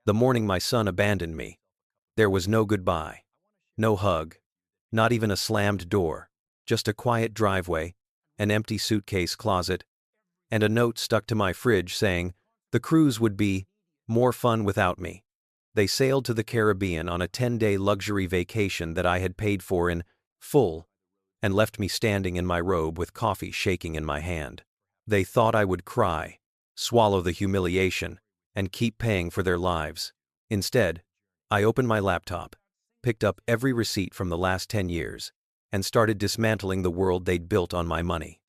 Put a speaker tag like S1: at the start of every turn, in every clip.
S1: The morning my son abandoned me. There was no goodbye. No hug. Not even a slammed door. Just a quiet driveway, an empty suitcase closet, and a note stuck to my fridge saying, the cruise would be more fun without me. They sailed to the Caribbean on a 10-day luxury vacation that I had paid for in full, and left me standing in my robe with coffee shaking in my hand. They thought I would cry, swallow the humiliation, and keep paying for their lives. Instead, I opened my laptop, picked up every receipt from the last 10 years, and started dismantling the world they'd built on my money.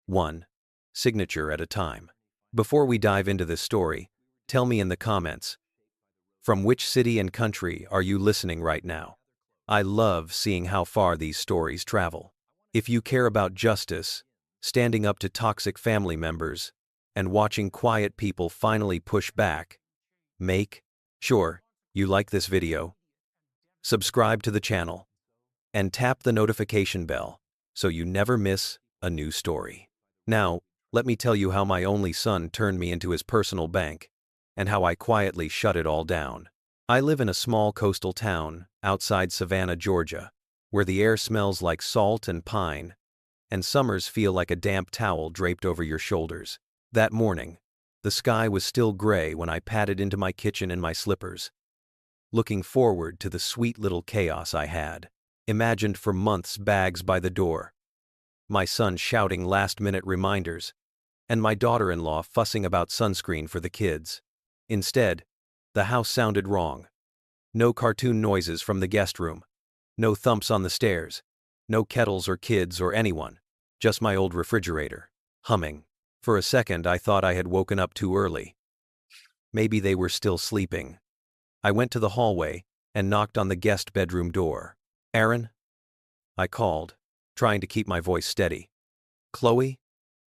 S1: One signature at a time. Before we dive into this story, tell me in the comments, from which city and country are you listening right now? I love seeing how far these stories travel. If you care about justice, standing up to toxic family members, and watching quiet people finally push back, make sure you like this video, subscribe to the channel, and tap the notification bell so you never miss a new story. Now, let me tell you how my only son turned me into his personal bank, and how I quietly shut it all down. I live in a small coastal town outside Savannah, Georgia, where the air smells like salt and pine, and summers feel like a damp towel draped over your shoulders. That morning, the sky was still gray when I padded into my kitchen in my slippers, looking forward to the sweet little chaos I had imagined for months. Bags by the door, my son shouting last-minute reminders, and my daughter-in-law fussing about sunscreen for the kids. Instead, the house sounded wrong. No cartoon noises from the guest room, no thumps on the stairs, no kettles or kids or anyone, just my old refrigerator, humming. For a second I thought I had woken up too early. Maybe they were still sleeping. I went to the hallway and knocked on the guest bedroom door. Aaron? I called, trying to keep my voice steady. Chloe?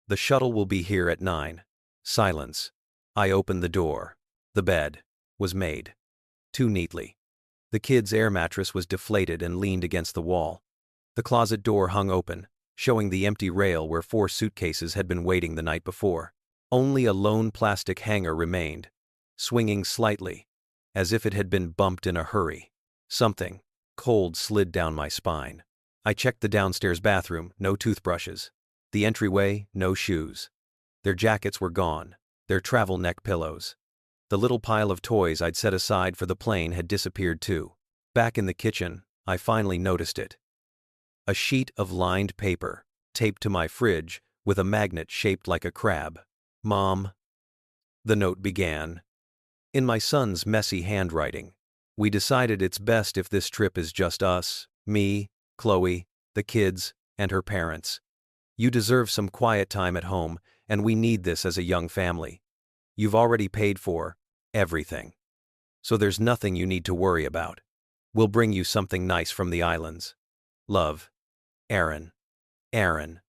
S1: The shuttle will be here at 9. Silence. I opened the door. The bed was made too neatly. The kid's air mattress was deflated and leaned against the wall. The closet door hung open, showing the empty rail where 4 suitcases had been waiting the night before. Only a lone plastic hanger remained, swinging slightly, as if it had been bumped in a hurry. Something cold slid down my spine. I checked the downstairs bathroom, no toothbrushes. The entryway, no shoes. Their jackets were gone, their travel neck pillows. The little pile of toys I'd set aside for the plane had disappeared too. Back in the kitchen, I finally noticed it. A sheet of lined paper, taped to my fridge with a magnet shaped like a crab. Mom, the note began. In my son's messy handwriting, we decided it's best if this trip is just us, me, Chloe, the kids, and her parents. You deserve some quiet time at home, and we need this as a young family. You've already paid for everything, so there's nothing you need to worry about. We'll bring you something nice from the islands. Love, Aaron. Aaron.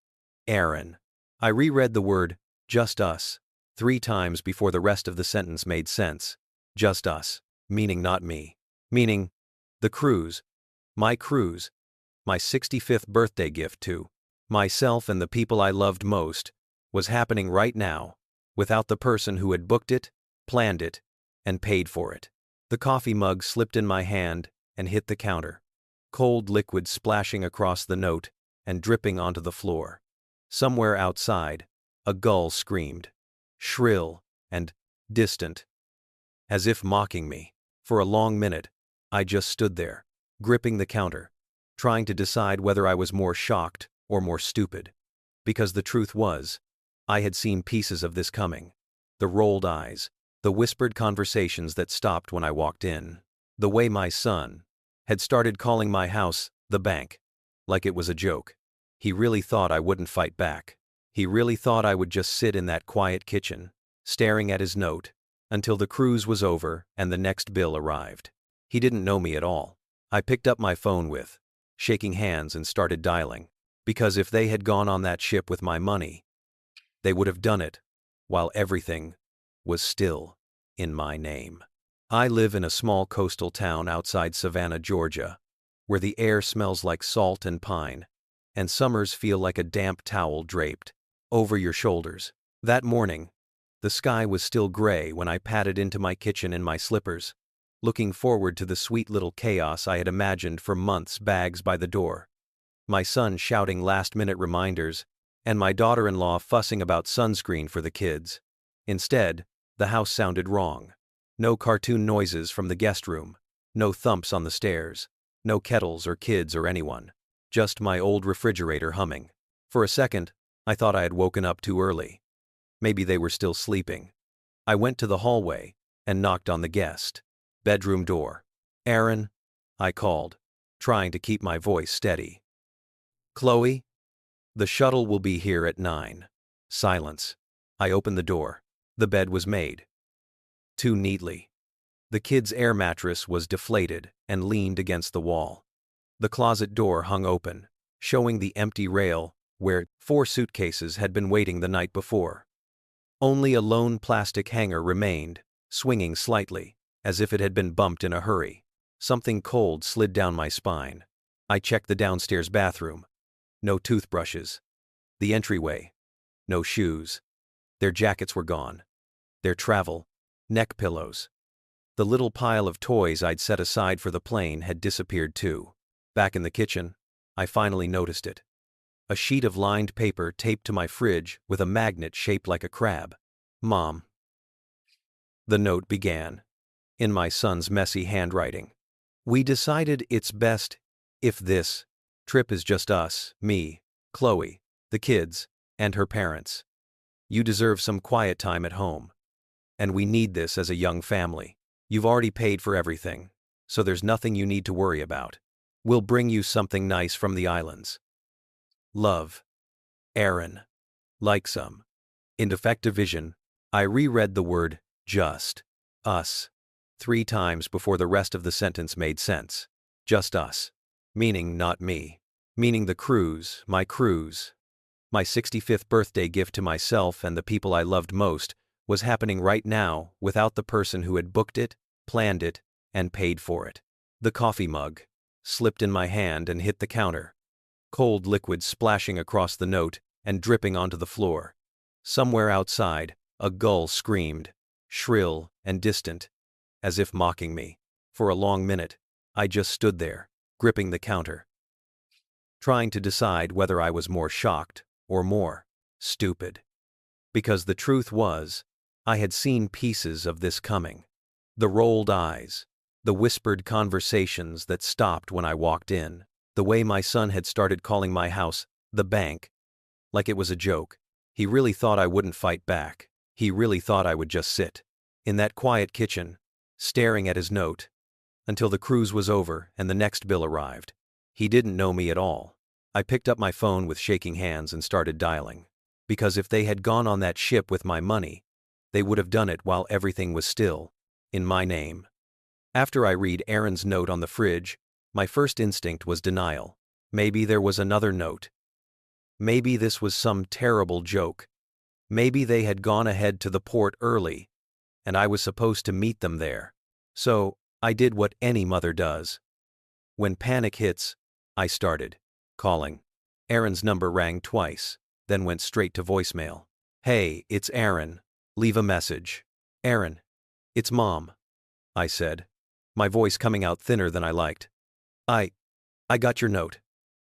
S1: Aaron. I reread the word, just us, 3 times before the rest of the sentence made sense. Just us, meaning not me. Meaning, the cruise, my 65th birthday gift to myself and the people I loved most, was happening right now, without the person who had booked it, planned it, and paid for it. The coffee mug slipped in my hand and hit the counter, cold liquid splashing across the note and dripping onto the floor. Somewhere outside, a gull screamed, shrill and distant, as if mocking me. For a long minute, I just stood there, gripping the counter, trying to decide whether I was more shocked or more stupid. Because the truth was, I had seen pieces of this coming. The rolled eyes, the whispered conversations that stopped when I walked in, the way my son had started calling my house the bank, like it was a joke. He really thought I wouldn't fight back. He really thought I would just sit in that quiet kitchen, staring at his note, until the cruise was over and the next bill arrived. He didn't know me at all. I picked up my phone with shaking hands and started dialing, because if they had gone on that ship with my money, they would have done it while everything was still in my name. I live in a small coastal town outside Savannah, Georgia, where the air smells like salt and pine, and summers feel like a damp towel draped over your shoulders. That morning, the sky was still gray when I padded into my kitchen in my slippers, looking forward to the sweet little chaos I had imagined for months, bags by the door, my son shouting last-minute reminders, and my daughter-in-law fussing about sunscreen for the kids. Instead, the house sounded wrong. No cartoon noises from the guest room, no thumps on the stairs, no kettles or kids or anyone, just my old refrigerator humming. For a second, I thought I had woken up too early. Maybe they were still sleeping. I went to the hallway and knocked on the guest bedroom door. "Aaron," I called, trying to keep my voice steady. "Chloe? The shuttle will be here at 9. Silence. I opened the door. The bed was made. Too neatly. The kid's air mattress was deflated and leaned against the wall. The closet door hung open, showing the empty rail where 4 suitcases had been waiting the night before. Only a lone plastic hanger remained, swinging slightly, as if it had been bumped in a hurry. Something cold slid down my spine. I checked the downstairs bathroom. No toothbrushes. The entryway. No shoes. Their jackets were gone. Their travel, neck pillows. The little pile of toys I'd set aside for the plane had disappeared too. Back in the kitchen, I finally noticed it. A sheet of lined paper taped to my fridge with a magnet shaped like a crab. "Mom." The note began, in my son's messy handwriting. "We decided it's best if this trip is just us, me, Chloe, the kids, and her parents. You deserve some quiet time at home. And we need this as a young family. You've already paid for everything, so there's nothing you need to worry about. We'll bring you something nice from the islands. Love. Aaron." Like some in defective vision, I reread the word just us 3 times before the rest of the sentence made sense. Just us. Meaning not me. Meaning the cruise, my 65th birthday gift to myself and the people I loved most, was happening right now without the person who had booked it, planned it, and paid for it. The coffee mug slipped in my hand and hit the counter. Cold liquid splashing across the note and dripping onto the floor. Somewhere outside, a gull screamed, shrill and distant, as if mocking me. For a long minute, I just stood there, gripping the counter, trying to decide whether I was more shocked or more stupid. Because the truth was, I had seen pieces of this coming. The rolled eyes, the whispered conversations that stopped when I walked in, the way my son had started calling my house the bank, like it was a joke. He really thought I wouldn't fight back. He really thought I would just sit in that quiet kitchen, staring at his note, until the cruise was over and the next bill arrived. He didn't know me at all. I picked up my phone with shaking hands and started dialing. Because if they had gone on that ship with my money, they would have done it while everything was still in my name. After I read Aaron's note on the fridge, my first instinct was denial. Maybe there was another note. Maybe this was some terrible joke. Maybe they had gone ahead to the port early, and I was supposed to meet them there. So, I did what any mother does. When panic hits, I started calling. Aaron's number rang twice, then went straight to voicemail. "Hey, it's Aaron. Leave a message." "Aaron, it's Mom," I said, my voice coming out thinner than I liked. I got your note.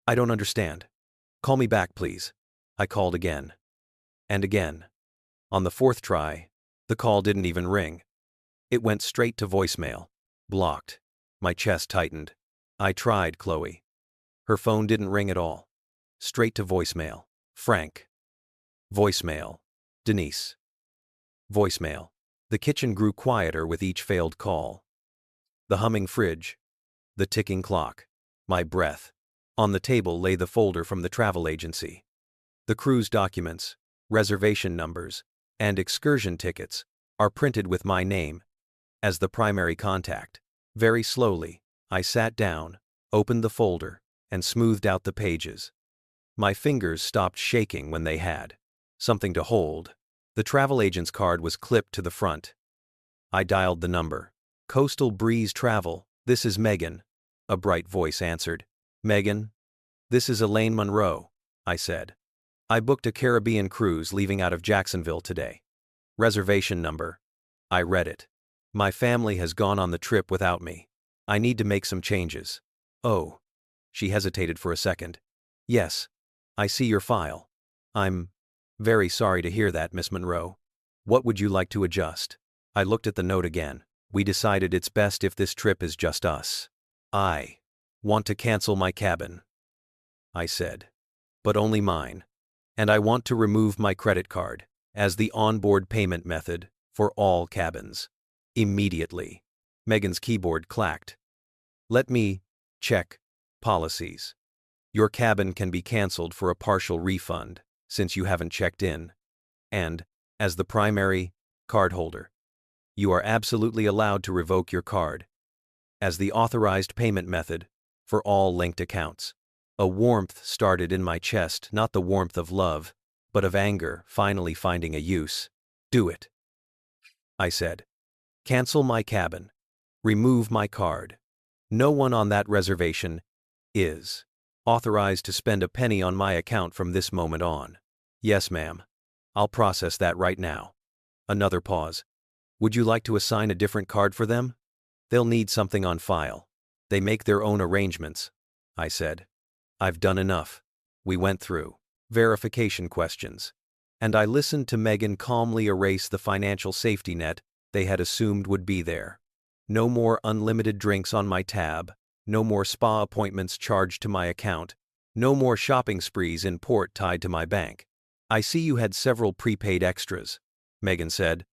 S1: I don't understand. Call me back, please." I called again. And again. On the 4th try, the call didn't even ring. It went straight to voicemail. Blocked. My chest tightened. I tried Chloe. Her phone didn't ring at all. Straight to voicemail. Frank. Voicemail. Denise. Voicemail. The kitchen grew quieter with each failed call. The humming fridge. The ticking clock. My breath. On the table lay the folder from the travel agency. The cruise documents, reservation numbers, and excursion tickets are printed with my name as the primary contact. Very slowly, I sat down, opened the folder, and smoothed out the pages. My fingers stopped shaking when they had something to hold. The travel agent's card was clipped to the front. I dialed the number. "Coastal Breeze Travel, this is Megan," a bright voice answered. "Megan, this is Elaine Monroe," I said. "I booked a Caribbean cruise leaving out of Jacksonville today. Reservation number." I read it. My family has gone on the trip without me. I need to make some changes. Oh. She hesitated for a second. Yes. I see your file. I'm very sorry to hear that, Miss Monroe. What would you like to adjust? I looked at the note again. We decided it's best if this trip is just us. I want to cancel my cabin, I said. But only mine. And I want to remove my credit card as the onboard payment method for all cabins. Immediately. Megan's keyboard clacked. Let me check policies. Your cabin can be canceled for a partial refund since you haven't checked in. And, as the primary cardholder, you are absolutely allowed to revoke your card as the authorized payment method for all linked accounts. A warmth started in my chest, not the warmth of love, but of anger finally finding a use. Do it, I said. Cancel my cabin. Remove my card. No one on that reservation is authorized to spend a penny on my account from this moment on. Yes, ma'am. I'll process that right now. Another pause. Would you like to assign a different card for them? They'll need something on file. They make their own arrangements, I said. I've done enough. We went through verification questions, and I listened to Megan calmly erase the financial safety net they had assumed would be there. No more unlimited drinks on my tab, no more spa appointments charged to my account, no more shopping sprees in port tied to my bank. I see you had several prepaid extras, Megan said.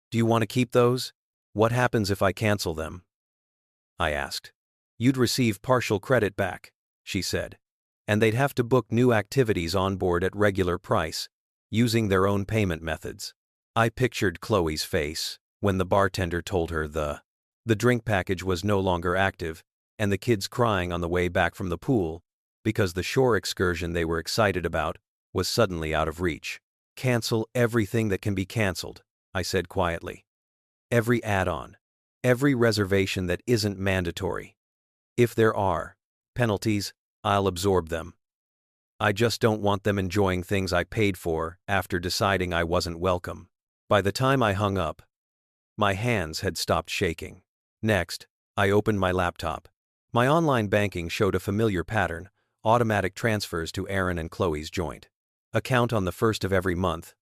S1: Do you want to keep those? What happens if I cancel them? I asked. You'd receive partial credit back, she said, and they'd have to book new activities on board at regular price, using their own payment methods. I pictured Chloe's face when the bartender told her the drink package was no longer active, and the kids crying on the way back from the pool because the shore excursion they were excited about was suddenly out of reach. Cancel everything that can be canceled, I said quietly. Every add-on, every reservation that isn't mandatory. If there are penalties, I'll absorb them. I just don't want them enjoying things I paid for after deciding I wasn't welcome. By the time I hung up, my hands had stopped shaking. Next, I opened my laptop. My online banking showed a familiar pattern: automatic transfers to Aaron and Chloe's joint account on the first of every month,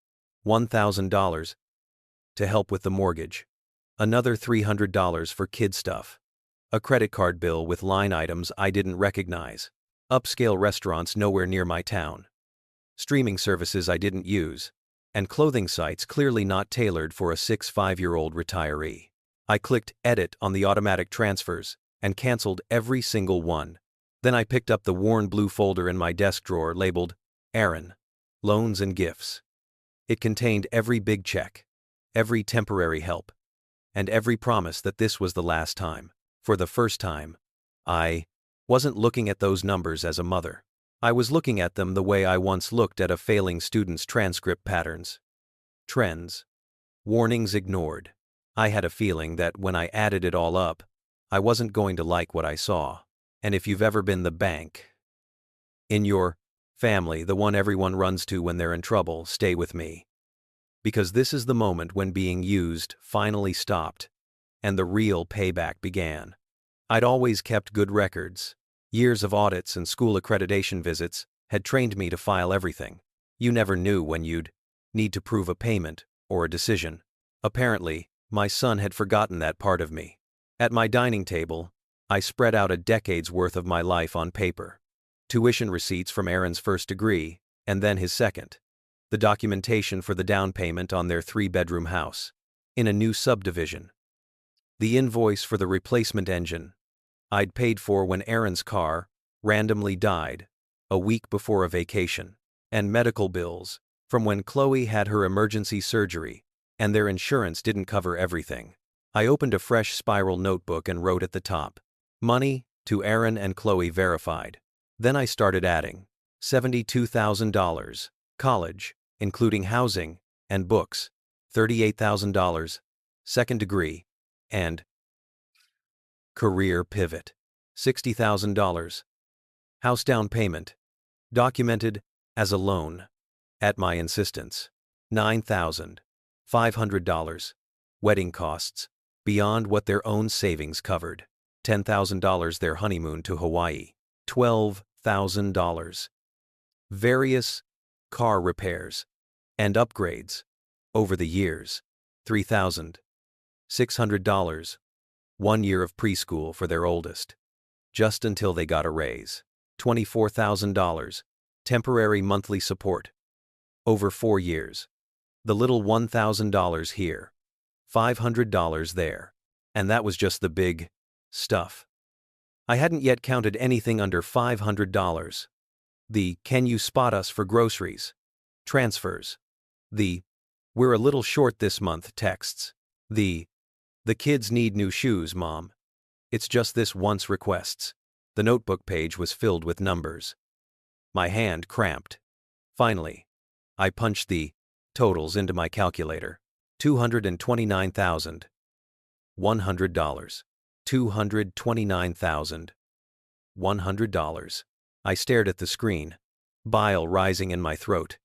S1: $1,000 to help with the mortgage, another $300 for kid stuff, a credit card bill with line items I didn't recognize, upscale restaurants nowhere near my town, streaming services I didn't use, and clothing sites clearly not tailored for a 5-year-old retiree. I clicked Edit on the automatic transfers and canceled every single one. Then I picked up the worn blue folder in my desk drawer labeled Aaron, Loans and Gifts. It contained every big check, every temporary help, and every promise that this was the last time. For the first time, I wasn't looking at those numbers as a mother. I was looking at them the way I once looked at a failing student's transcript patterns. Trends. Warnings ignored. I had a feeling that when I added it all up, I wasn't going to like what I saw. And if you've ever been the bank in your family, the one everyone runs to when they're in trouble, stay with me. Because this is the moment when being used finally stopped, and the real payback began. I'd always kept good records. Years of audits and school accreditation visits had trained me to file everything. You never knew when you'd need to prove a payment or a decision. Apparently, my son had forgotten that part of me. At my dining table, I spread out a decade's worth of my life on paper. Tuition receipts from Aaron's first degree, and then his second. The documentation for the down payment on their 3-bedroom house in a new subdivision. The invoice for the replacement engine I'd paid for when Aaron's car randomly died a week before a vacation, and medical bills from when Chloe had her emergency surgery and their insurance didn't cover everything. I opened a fresh spiral notebook and wrote at the top, money to Aaron and Chloe verified. Then I started adding $72,000, college, including housing and books, $38,000, second degree, and career pivot, $60,000. House down payment, documented as a loan, at my insistence, $9,500. Wedding costs, beyond what their own savings covered. $10,000 their honeymoon to Hawaii. $12,000. Various car repairs and upgrades over the years. $3,600. 1 year of preschool for their oldest, just until they got a raise. $24,000. Temporary monthly support over 4 years. The little $1,000 here, $500 there. And that was just the big stuff. I hadn't yet counted anything under $500. The "can you spot us for groceries" transfers. The "we're a little short this month" texts. The kids need new shoes, Mom. It's just this once" requests. The notebook page was filled with numbers. My hand cramped. Finally, I punched the totals into my calculator. $229,100. $229,100. I stared at the screen, bile rising in my throat.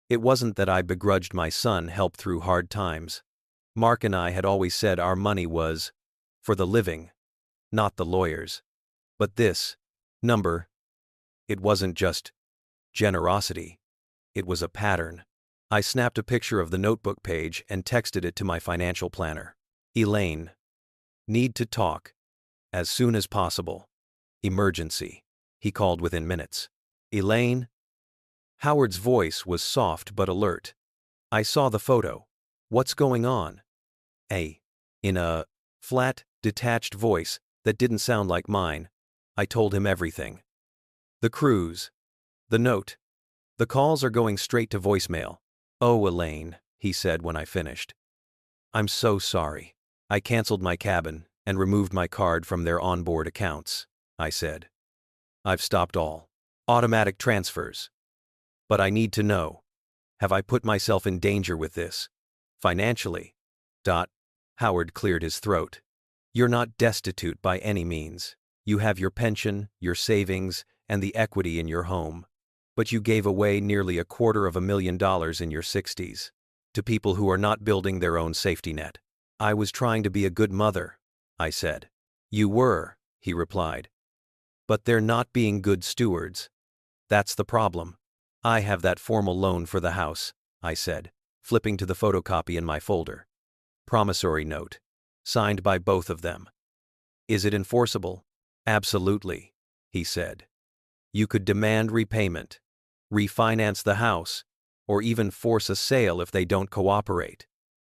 S1: It wasn't that I begrudged my son help through hard times. Mark and I had always said our money was for the living, not the lawyers. But this number, it wasn't just generosity. It was a pattern. I snapped a picture of the notebook page and texted it to my financial planner. Elaine. Need to talk. As soon as possible. Emergency. He called within minutes. Elaine? Howard's voice was soft but alert. I saw the photo. What's going on? In a flat, detached voice that didn't sound like mine, I told him everything. The cruise. The note. The calls are going straight to voicemail. Oh, Elaine, he said when I finished. I'm so sorry. I canceled my cabin and removed my card from their onboard accounts, I said. I've stopped all automatic transfers. But I need to know, have I put myself in danger with this? Financially? Howard cleared his throat. You're not destitute by any means. You have your pension, your savings, and the equity in your home. But you gave away nearly $250,000 in your 60s to people who are not building their own safety net. I was trying to be a good mother, I said. You were, he replied. But they're not being good stewards. That's the problem. I have that formal loan for the house, I said, flipping to the photocopy in my folder. Promissory note. Signed by both of them. Is it enforceable? Absolutely, he said. You could demand repayment, refinance the house, or even force a sale if they don't cooperate.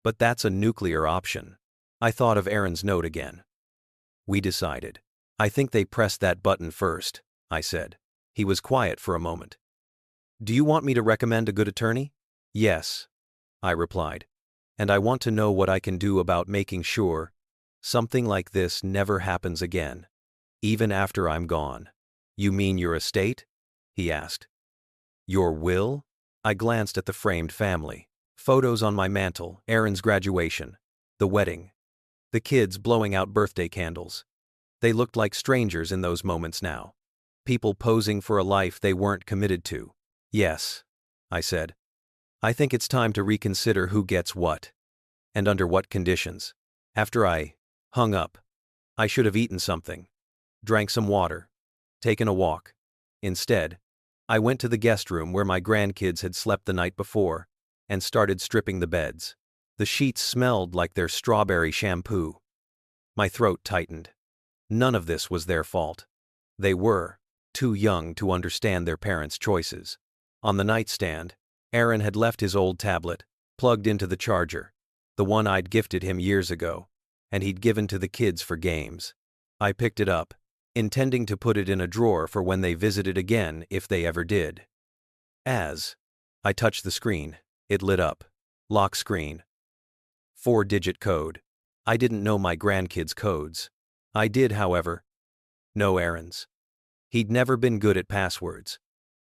S1: But that's a nuclear option. I thought of Aaron's note again. We decided. I think they pressed that button first, I said. He was quiet for a moment. Do you want me to recommend a good attorney? Yes, I replied. And I want to know what I can do about making sure something like this never happens again, even after I'm gone. You mean your estate? He asked. Your will? I glanced at the framed family. Photos on my mantle, Aaron's graduation, the wedding, the kids blowing out birthday candles. They looked like strangers in those moments now. People posing for a life they weren't committed to. Yes, I said. I think it's time to reconsider who gets what, and under what conditions. After I hung up, I should have eaten something, drank some water, taken a walk. Instead, I went to the guest room where my grandkids had slept the night before and started stripping the beds. The sheets smelled like their strawberry shampoo. My throat tightened. None of this was their fault. They were too young to understand their parents' choices. On the nightstand, Aaron had left his old tablet, plugged into the charger, the one I'd gifted him years ago, and he'd given to the kids for games. I picked it up, intending to put it in a drawer for when they visited again if they ever did. As I touched the screen, it lit up. Lock screen. 4-digit code. I didn't know my grandkids' codes. I did, however, know Aaron's. He'd never been good at passwords.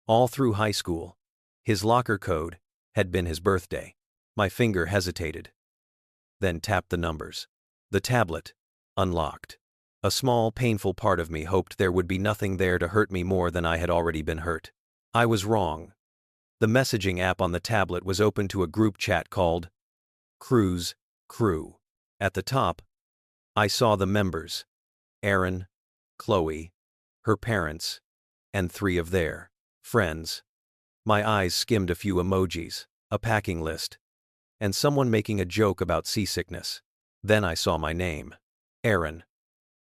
S1: All through high school, his locker code had been his birthday. My finger hesitated, then tapped the numbers. The tablet unlocked. A small, painful part of me hoped there would be nothing there to hurt me more than I had already been hurt. I was wrong. The messaging app on the tablet was open to a group chat called Cruise Crew. At the top, I saw the members: Aaron, Chloe, her parents, and 3 of their friends. My eyes skimmed a few emojis, a packing list, and someone making a joke about seasickness. Then I saw my name. Aaron.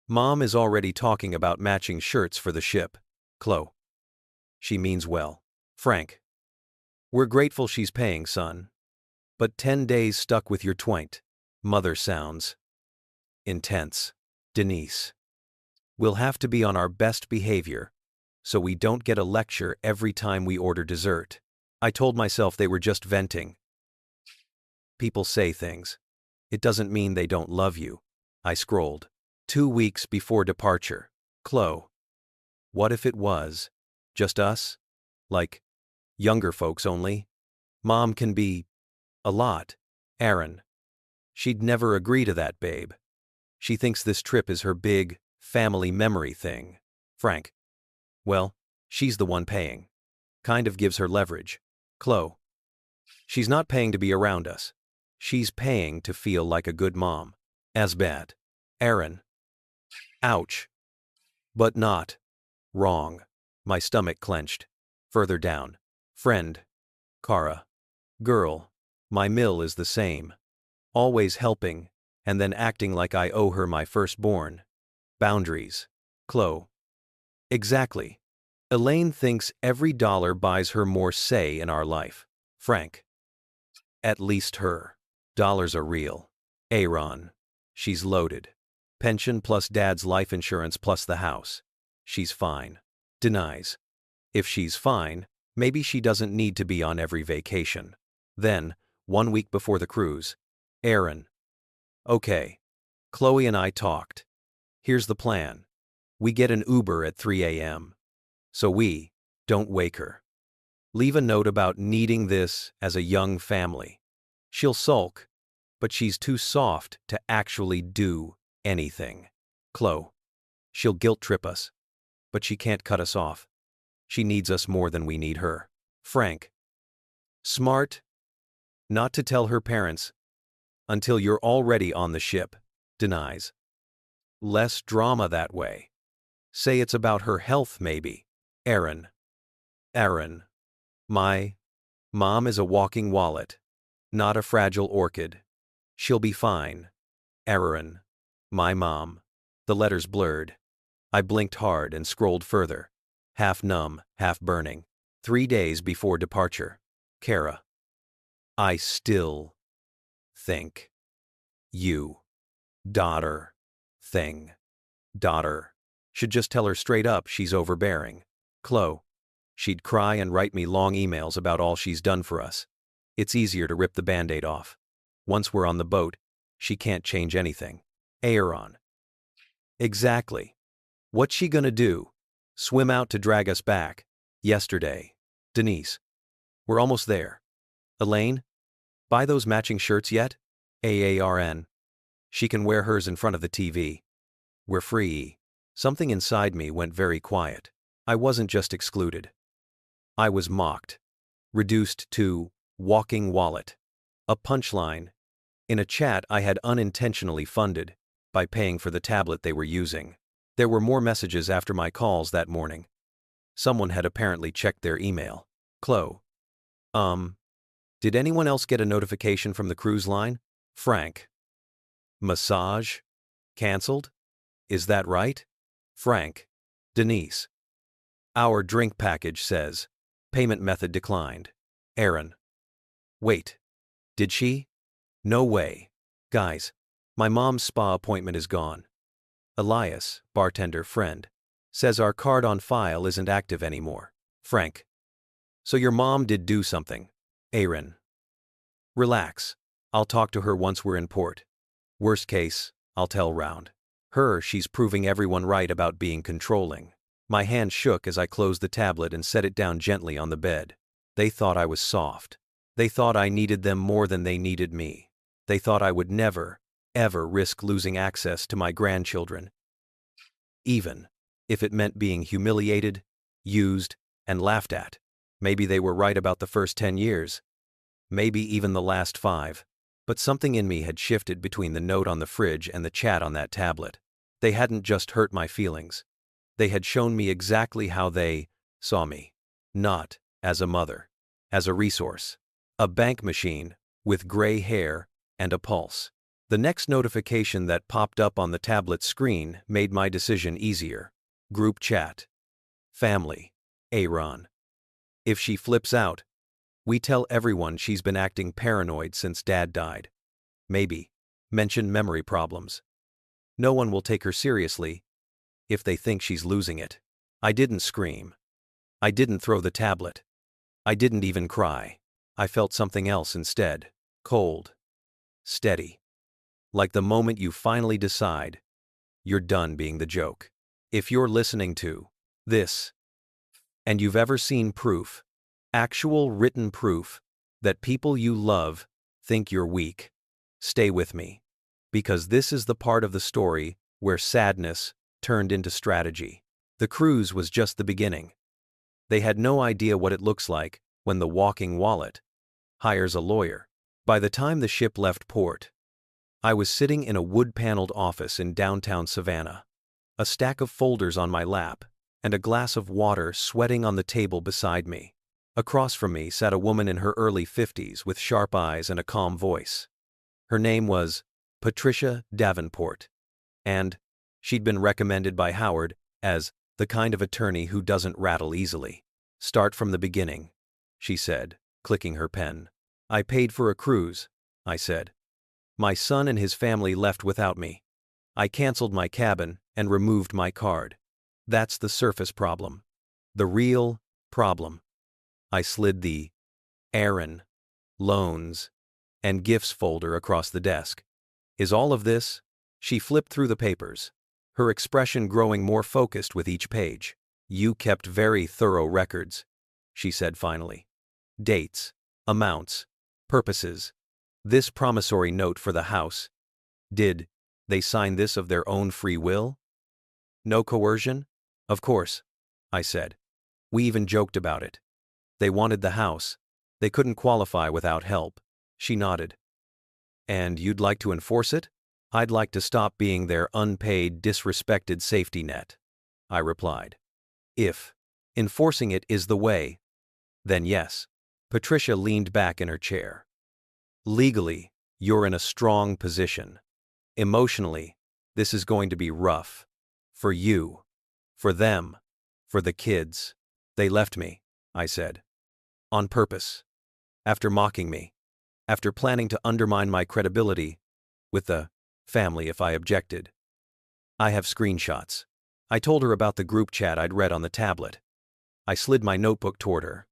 S1: Mom is already talking about matching shirts for the ship. Chloe. She means well. Frank. We're grateful she's paying, son. But 10 days stuck with your twaint. Mother sounds intense. Denise. We'll have to be on our best behavior, so we don't get a lecture every time we order dessert. I told myself they were just venting. People say things. It doesn't mean they don't love you. I scrolled. 2 weeks before departure. Chloe. What if it was just us? Like, younger folks only? Mom can be a lot. Aaron. She'd never agree to that, babe. She thinks this trip is her big family memory thing. Frank. Well, she's the one paying. Kind of gives her leverage. Chloe. She's not paying to be around us. She's paying to feel like a good mom. As bad. Aaron. Ouch. But not wrong. My stomach clenched. Further down. Friend. Kara. Girl. My mill is the same. Always helping, and then acting like I owe her my firstborn. Boundaries. Chloe. Exactly. Elaine thinks every dollar buys her more say in our life. Frank. At least her dollars are real. Aaron. She's loaded. Pension plus dad's life insurance plus the house. She's fine. Denies. If she's fine, maybe she doesn't need to be on every vacation. Then, 1 week before the cruise. Aaron. Okay. Chloe and I talked. Here's the plan. We get an Uber at 3 a.m. So we don't wake her. Leave a note about needing this as a young family. She'll sulk, but she's too soft to actually do anything. Chloe. She'll guilt trip us, but she can't cut us off. She needs us more than we need her. Frank. Smart. Not to tell her parents until you're already on the ship. Denies. Less drama that way. Say it's about her health, maybe. Aaron. Aaron. My mom is a walking wallet, not a fragile orchid. She'll be fine. Aaron. My mom. The letters blurred. I blinked hard and scrolled further. Half numb, half burning. 3 days before departure. Kara. I still think you. Daughter. Thing. Daughter. Should just tell her straight up she's overbearing. Chloe. She'd cry and write me long emails about all she's done for us. It's easier to rip the Band-Aid off. Once we're on the boat, she can't change anything. Aaron. Exactly. What's she gonna do? Swim out to drag us back? Yesterday. Denise. We're almost there. Elaine? Buy those matching shirts yet? Aaron. She can wear hers in front of the TV. We're free. Something inside me went very quiet. I wasn't just excluded. I was mocked. Reduced to walking wallet. A punchline. In a chat I had unintentionally funded by paying for the tablet they were using. There were more messages after my calls that morning. Someone had apparently checked their email. Chloe. Did anyone else get a notification from the cruise line? Frank. Massage? Cancelled? Is that right? Frank. Denise. Our drink package says, payment method declined. Aaron. Wait. Did she? No way. Guys, my mom's spa appointment is gone. Elias, bartender friend, says our card on file isn't active anymore. Frank. So your mom did do something. Aaron. Relax. I'll talk to her once we're in port. Worst case, I'll tell round. Her, she's proving everyone right about being controlling. My hand shook as I closed the tablet and set it down gently on the bed. They thought I was soft. They thought I needed them more than they needed me. They thought I would never, ever risk losing access to my grandchildren, even if it meant being humiliated, used, and laughed at. Maybe they were right about the first 10 years. Maybe even the last 5. But something in me had shifted between the note on the fridge and the chat on that tablet. They hadn't just hurt my feelings. They had shown me exactly how they saw me. Not as a mother. As a resource. A bank machine, with gray hair and a pulse. The next notification that popped up on the tablet screen made my decision easier. Group chat. Family. Aaron. If she flips out, we tell everyone she's been acting paranoid since Dad died. Maybe mention memory problems. No one will take her seriously if they think she's losing it. I didn't scream. I didn't throw the tablet. I didn't even cry. I felt something else instead. Cold. Steady. Like the moment you finally decide you're done being the joke. If you're listening to this, and you've ever seen proof, actual written proof, that people you love think you're weak, stay with me. Because this is the part of the story where sadness turned into strategy. The cruise was just the beginning. They had no idea what it looks like when the walking wallet hires a lawyer. By the time the ship left port, I was sitting in a wood-paneled office in downtown Savannah, a stack of folders on my lap, and a glass of water sweating on the table beside me. Across from me sat a woman in her early 50s with sharp eyes and a calm voice. Her name was Patricia Davenport, and she'd been recommended by Howard as the kind of attorney who doesn't rattle easily. Start from the beginning, she said, clicking her pen. I paid for a cruise, I said. My son and his family left without me. I canceled my cabin and removed my card. That's the surface problem. The real problem. I slid the Aaron, loans, and gifts folder across the desk. Is all of this? She flipped through the papers, her expression growing more focused with each page. You kept very thorough records, she said finally. Dates, amounts, purposes. This promissory note for the house. Did they sign this of their own free will? No coercion? Of course, I said. We even joked about it. They wanted the house. They couldn't qualify without help. She nodded. And you'd like to enforce it? I'd like to stop being their unpaid, disrespected safety net, I replied. If enforcing it is the way, then yes. Patricia leaned back in her chair. Legally, you're in a strong position. Emotionally, this is going to be rough. For you. For them. For the kids. They left me, I said. On purpose. After mocking me. After planning to undermine my credibility with the family if I objected. I have screenshots. I told her about the group chat I'd read on the tablet. I slid my notebook toward her.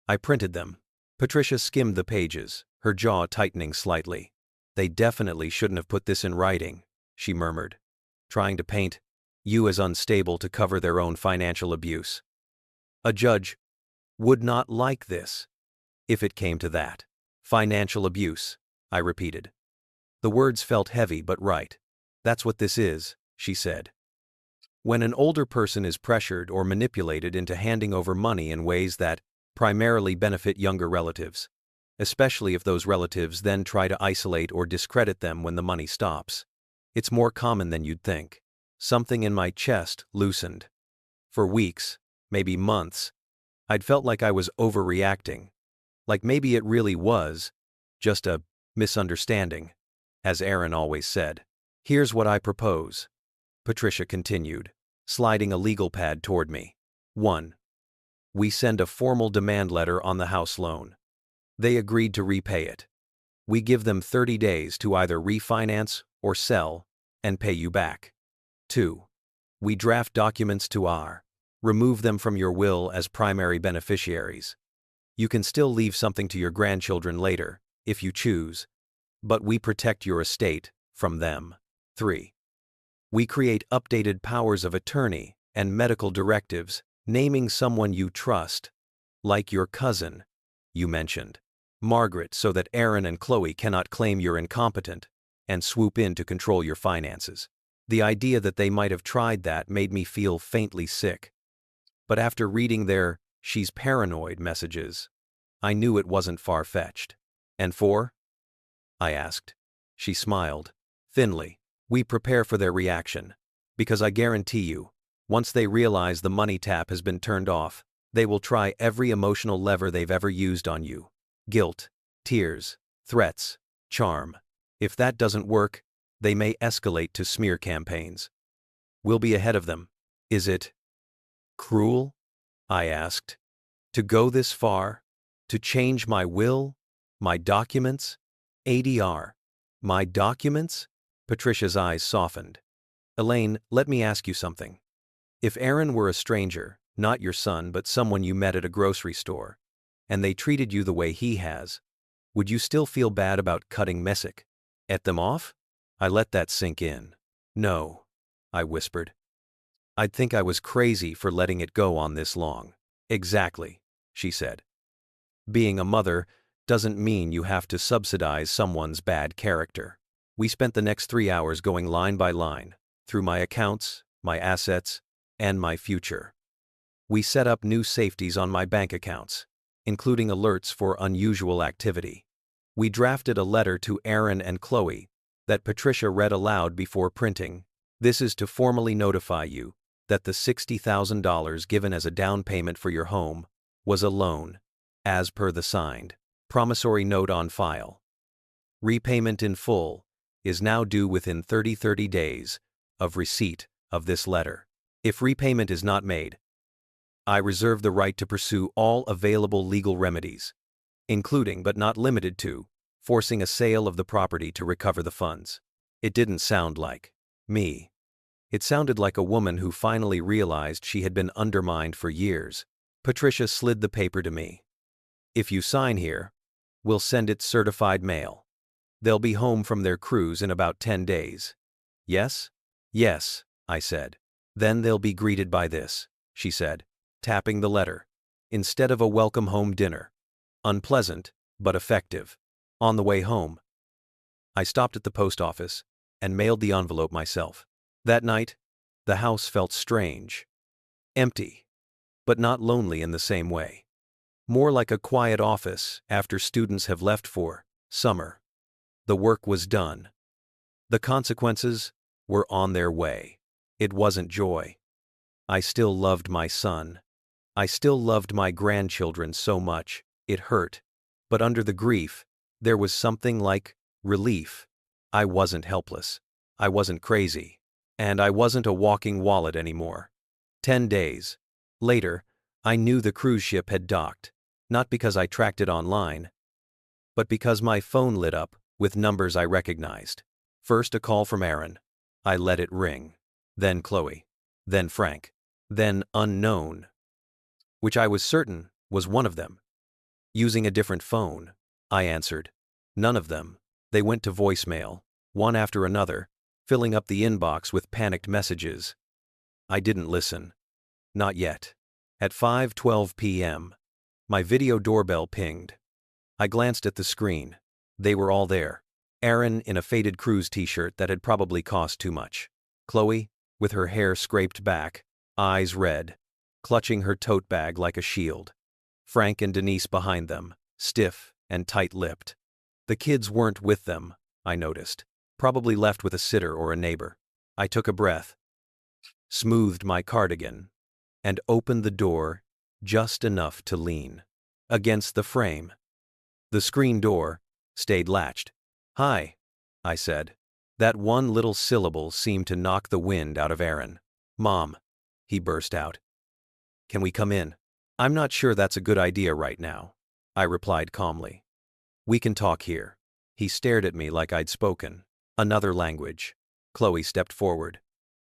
S1: I printed them. Patricia skimmed the pages, her jaw tightening slightly. They definitely shouldn't have put this in writing, she murmured, trying to paint you as unstable to cover their own financial abuse. A judge would not like this, if it came to that. Financial abuse, I repeated. The words felt heavy but right. That's what this is, she said. When an older person is pressured or manipulated into handing over money in ways that primarily benefit younger relatives, especially if those relatives then try to isolate or discredit them when the money stops. It's more common than you'd think. Something in my chest loosened. For weeks, maybe months, I'd felt like I was overreacting. Like maybe it really was just a misunderstanding, as Aaron always said. Here's what I propose, Patricia continued, sliding a legal pad toward me. 1. We send a formal demand letter on the house loan. They agreed to repay it. We give them 30 days to either refinance or sell and pay you back. 2. We draft documents to remove them from your will as primary beneficiaries. You can still leave something to your grandchildren later, if you choose, but we protect your estate from them. 3. We create updated powers of attorney and medical directives, naming someone you trust, like your cousin, you mentioned, Margaret, so that Aaron and Chloe cannot claim you're incompetent and swoop in to control your finances. The idea that they might have tried that made me feel faintly sick. But after reading their "she's paranoid" messages, I knew it wasn't far-fetched. And 4. I asked. She smiled. Thinly. We prepare for their reaction. Because I guarantee you, once they realize the money tap has been turned off, they will try every emotional lever they've ever used on you. Guilt, tears, threats, charm. If that doesn't work, they may escalate to smear campaigns. We'll be ahead of them. Is it cruel? I asked. To go this far? To change my will? My documents? ADR. My documents? Patricia's eyes softened. Elaine, let me ask you something. If Aaron were a stranger, not your son but someone you met at a grocery store, and they treated you the way he has, would you still feel bad about cutting Messick? Et them off? I let that sink in. No, I whispered. I'd think I was crazy for letting it go on this long. Exactly, she said. Being a mother doesn't mean you have to subsidize someone's bad character. We spent the next 3 hours going line by line, through my accounts, my assets, and my future. We set up new safeties on my bank accounts, including alerts for unusual activity. We drafted a letter to Aaron and Chloe that Patricia read aloud before printing. This is to formally notify you that the $60,000 given as a down payment for your home was a loan, as per the signed promissory note on file. Repayment in full is now due within 30 days of receipt of this letter. If repayment is not made, I reserve the right to pursue all available legal remedies, including but not limited to forcing a sale of the property to recover the funds. It didn't sound like me. It sounded like a woman who finally realized she had been undermined for years. Patricia slid the paper to me. If you sign here, we'll send it certified mail. They'll be home from their cruise in about 10 days. Yes? Yes, I said. Then they'll be greeted by this, she said, tapping the letter. Instead of a welcome home dinner. Unpleasant, but effective. On the way home, I stopped at the post office and mailed the envelope myself. That night, the house felt strange. Empty, but not lonely in the same way. More like a quiet office after students have left for summer. The work was done. The consequences were on their way. It wasn't joy. I still loved my son. I still loved my grandchildren so much. It hurt. But under the grief, there was something like relief. I wasn't helpless. I wasn't crazy. And I wasn't a walking wallet anymore. 10 days later, I knew the cruise ship had docked, not because I tracked it online, but because my phone lit up with numbers I recognized. First a call from Aaron. I let it ring. Then Chloe. Then Frank. Then unknown, which I was certain was one of them. Using a different phone, I answered. None of them. They went to voicemail, one after another, filling up the inbox with panicked messages. I didn't listen. Not yet. At 5:12 p.m., my video doorbell pinged. I glanced at the screen. They were all there. Aaron in a faded cruise t-shirt that had probably cost too much. Chloe, with her hair scraped back, eyes red, clutching her tote bag like a shield. Frank and Denise behind them, stiff and tight-lipped. The kids weren't with them, I noticed. Probably left with a sitter or a neighbor. I took a breath, smoothed my cardigan, and opened the door just enough to lean against the frame. The screen door stayed latched. Hi, I said. That one little syllable seemed to knock the wind out of Aaron. Mom, he burst out. Can we come in? I'm not sure that's a good idea right now, I replied calmly. We can talk here. He stared at me like I'd spoken another language. Chloe stepped forward.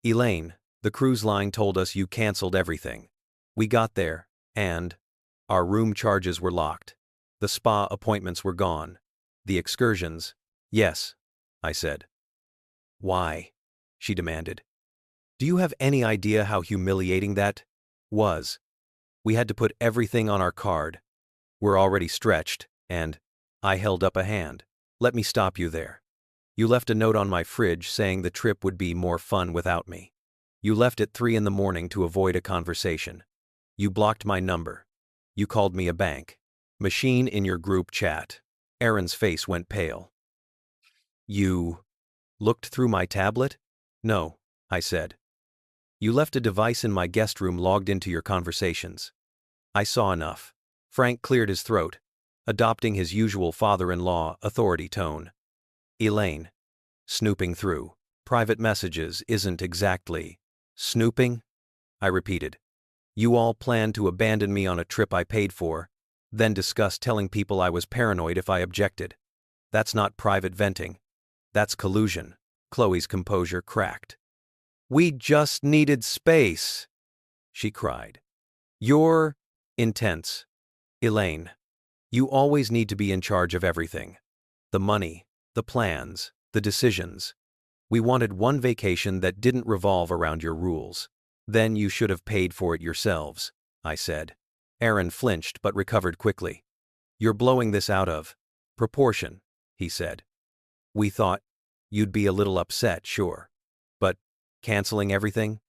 S1: Elaine, the cruise line told us you canceled everything. We got there, and our room charges were locked. The spa appointments were gone. The excursions. Yes, I said. Why? She demanded. Do you have any idea how humiliating that was? We had to put everything on our card. We're already stretched, and I held up a hand. Let me stop you there. You left a note on my fridge saying the trip would be more fun without me. You left at 3 a.m. to avoid a conversation. You blocked my number. You called me a bank machine in your group chat. Aaron's face went pale. You looked through my tablet? No, I said. You left a device in my guest room logged into your conversations. I saw enough. Frank cleared his throat, adopting his usual father-in-law authority tone. Elaine, snooping through private messages isn't exactly snooping, I repeated. You all planned to abandon me on a trip I paid for, then discussed telling people I was paranoid if I objected. That's not private venting. That's collusion. Chloe's composure cracked. We just needed space, she cried. You're intense. Elaine, you always need to be in charge of everything. The money, the plans, the decisions. We wanted one vacation that didn't revolve around your rules. Then you should have paid for it yourselves, I said. Aaron flinched but recovered quickly. You're blowing this out of proportion, he said. We thought you'd be a little upset, sure. But canceling everything?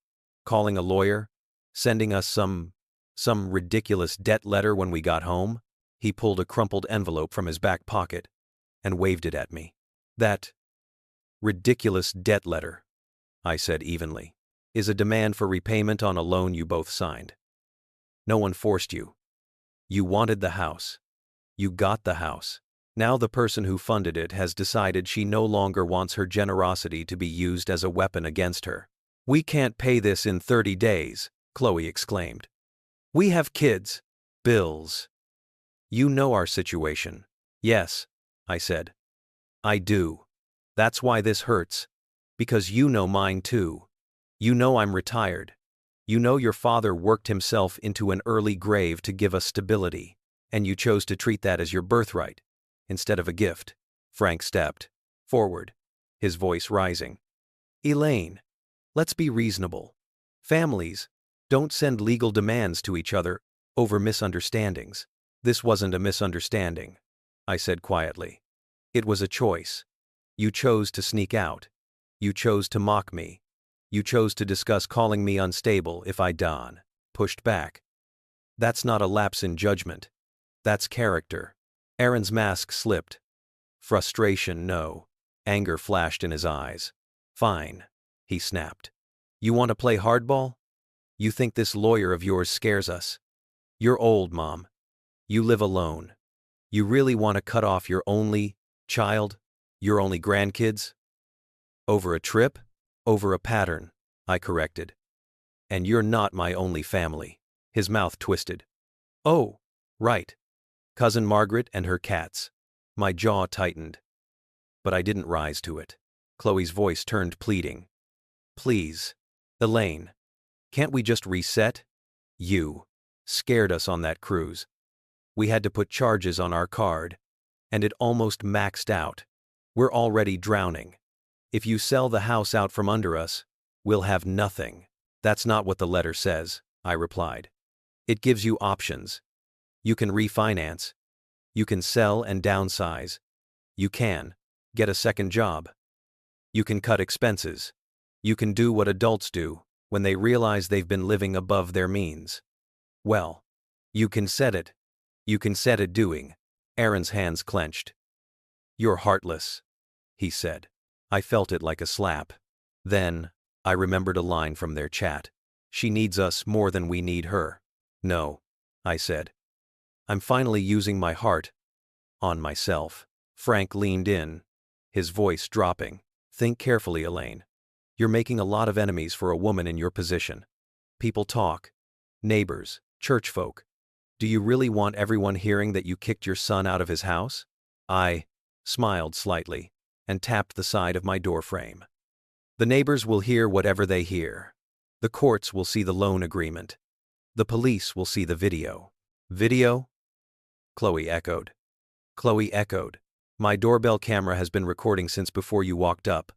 S1: Calling a lawyer? Sending us some ridiculous debt letter when we got home? He pulled a crumpled envelope from his back pocket and waved it at me. That ridiculous debt letter, I said evenly, is a demand for repayment on a loan you both signed. No one forced you. You wanted the house. You got the house. Now the person who funded it has decided she no longer wants her generosity to be used as a weapon against her. We can't pay this in 30 days, Chloe exclaimed. We have kids, bills. You know our situation. Yes, I said. I do. That's why this hurts. Because you know mine too. You know I'm retired. You know your father worked himself into an early grave to give us stability, and you chose to treat that as your birthright, instead of a gift. Frank stepped forward, his voice rising. Elaine, let's be reasonable. Families don't send legal demands to each other over misunderstandings. This wasn't a misunderstanding, I said quietly. It was a choice. You chose to sneak out. You chose to mock me. You chose to discuss calling me unstable if I pushed back. That's not a lapse in judgment. That's character. Aaron's mask slipped. Frustration, no. Anger flashed in his eyes. Fine, he snapped. You want to play hardball? You think this lawyer of yours scares us? You're old, Mom. You live alone. You really want to cut off your only child? Your only grandkids? Over a trip? Over a pattern, I corrected. And you're not my only family. His mouth twisted. Oh, right. Cousin Margaret and her cats. My jaw tightened. But I didn't rise to it. Chloe's voice turned pleading. Please, Elaine, can't we just reset? You scared us on that cruise. We had to put charges on our card, and it almost maxed out. We're already drowning. If you sell the house out from under us, we'll have nothing. That's not what the letter says, I replied. It gives you options. You can refinance. You can sell and downsize. You can get a second job. You can cut expenses. You can do what adults do when they realize they've been living above their means. Well, you can set it. You can set it doing. Aaron's hands clenched. You're heartless, he said. I felt it like a slap. Then, I remembered a line from their chat. She needs us more than we need her. No, I said. I'm finally using my heart on myself. Frank leaned in, his voice dropping. Think carefully, Elaine. You're making a lot of enemies for a woman in your position. People talk. Neighbors, church folk. Do you really want everyone hearing that you kicked your son out of his house? I smiled slightly and tapped the side of my door frame. The neighbors will hear whatever they hear. The courts will see the loan agreement. The police will see the video. Video? Chloe echoed. Chloe echoed. My doorbell camera has been recording since before you walked up,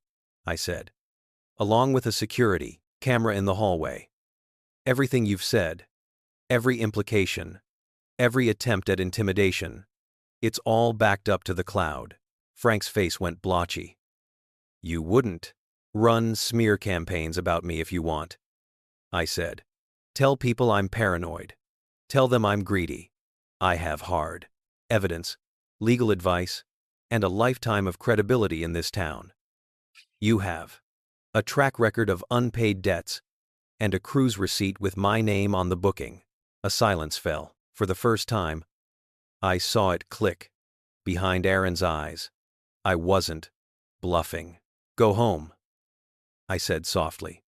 S1: I said. Along with a security camera in the hallway. Everything you've said, every implication, every attempt at intimidation, it's all backed up to the cloud. Frank's face went blotchy. You wouldn't run smear campaigns about me if you want, I said. Tell people I'm paranoid. Tell them I'm greedy. I have hard evidence, legal advice. and a lifetime of credibility in this town. You have a track record of unpaid debts and a cruise receipt with my name on the booking." A silence fell. For the first time, I saw it click behind Aaron's eyes. I wasn't bluffing. "Go home," I said softly.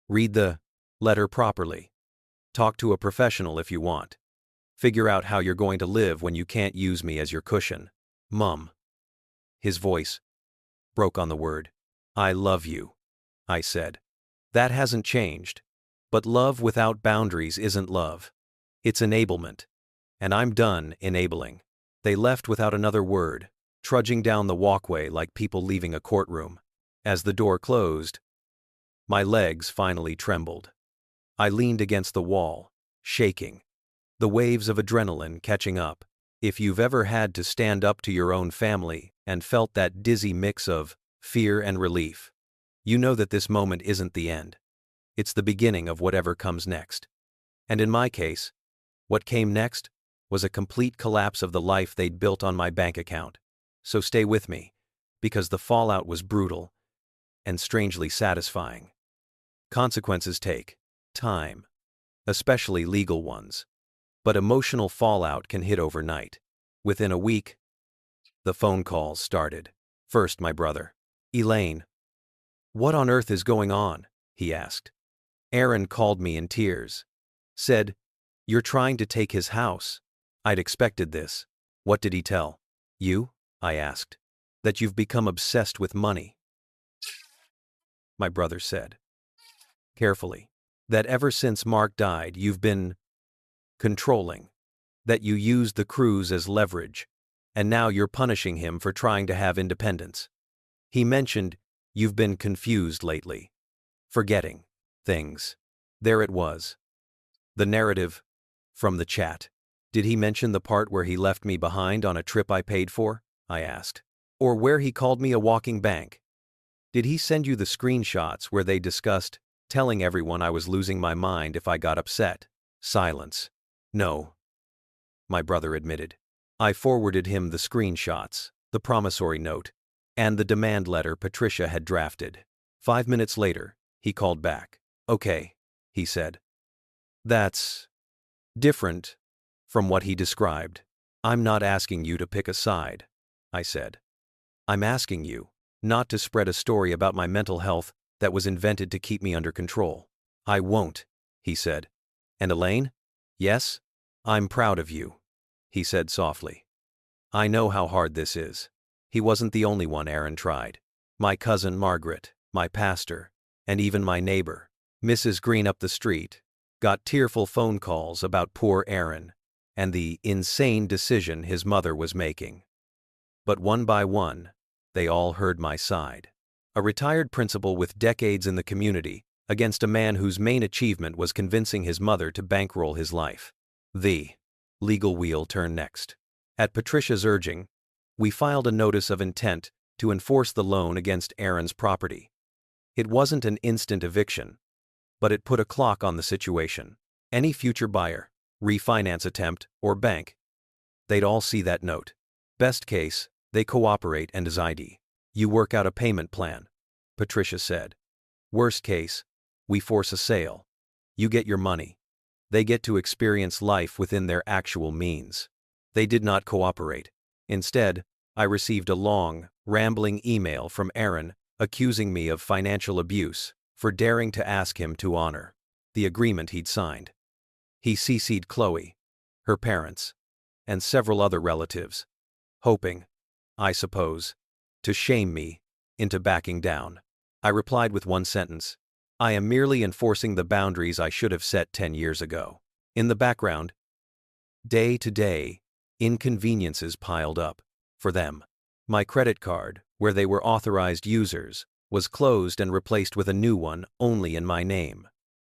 S1: "Read the letter properly. Talk to a professional if you want. Figure out how you're going to live when you can't use me as your cushion." "Mum." His voice broke on the word. "I love you," I said. "That hasn't changed. But love without boundaries isn't love. It's enablement. And I'm done enabling." They left without another word, trudging down the walkway like people leaving a courtroom. As the door closed, my legs finally trembled. I leaned against the wall, shaking, the waves of adrenaline catching up. If you've ever had to stand up to your own family and felt that dizzy mix of fear and relief, you know that this moment isn't the end. It's the beginning of whatever comes next. And in my case, what came next was a complete collapse of the life they'd built on my bank account. So stay with me, because the fallout was brutal and strangely satisfying. Consequences take time, especially legal ones. But emotional fallout can hit overnight. Within a week, the phone calls started. First, my brother. "Elaine, what on earth is going on?" he asked. Aaron called me in tears. Said, "You're trying to take his house." I'd expected this. "What did he tell you?" I asked. "That you've become obsessed with money," my brother said carefully. "That ever since Mark died, you've been controlling. That you used the cruise as leverage, and now you're punishing him for trying to have independence." He mentioned, "You've been confused lately. Forgetting things." There it was. The narrative from the chat. "Did he mention the part where he left me behind on a trip I paid for?" I asked. "Or where he called me a walking bank? Did he send you the screenshots where they discussed telling everyone I was losing my mind if I got upset?" Silence. "No," my brother admitted. "I forwarded him the screenshots, the promissory note, and the demand letter Patricia had drafted." 5 minutes later, he called back. "Okay," he said. "That's different from what he described. I'm not asking you to pick a side," I said. "I'm asking you not to spread a story about my mental health that was invented to keep me under control." "I won't," he said. "And Elaine? Yes? I'm proud of you," he said softly. "I know how hard this is." He wasn't the only one Aaron tried. My cousin Margaret, my pastor, and even my neighbor, Mrs. Green up the street, got tearful phone calls about poor Aaron and the insane decision his mother was making. But one by one, they all heard my side. A retired principal with decades in the community against a man whose main achievement was convincing his mother to bankroll his life. The legal wheel turned next. At Patricia's urging, we filed a notice of intent to enforce the loan against Aaron's property. It wasn't an instant eviction, but it put a clock on the situation. Any future buyer, refinance attempt, or bank, they'd all see that note. Best case, they cooperate and as ID. You work out a payment plan, Patricia said. Worst case, we force a sale. You get your money. They get to experience life within their actual means. They did not cooperate. Instead, I received a long, rambling email from Aaron accusing me of financial abuse for daring to ask him to honor the agreement he'd signed. He CC'd Chloe, her parents, and several other relatives, hoping, I suppose, to shame me into backing down. I replied with one sentence: I am merely enforcing the boundaries I should have set 10 years ago. In the background, day to day, inconveniences piled up for them. My credit card, where they were authorized users, was closed and replaced with a new one only in my name.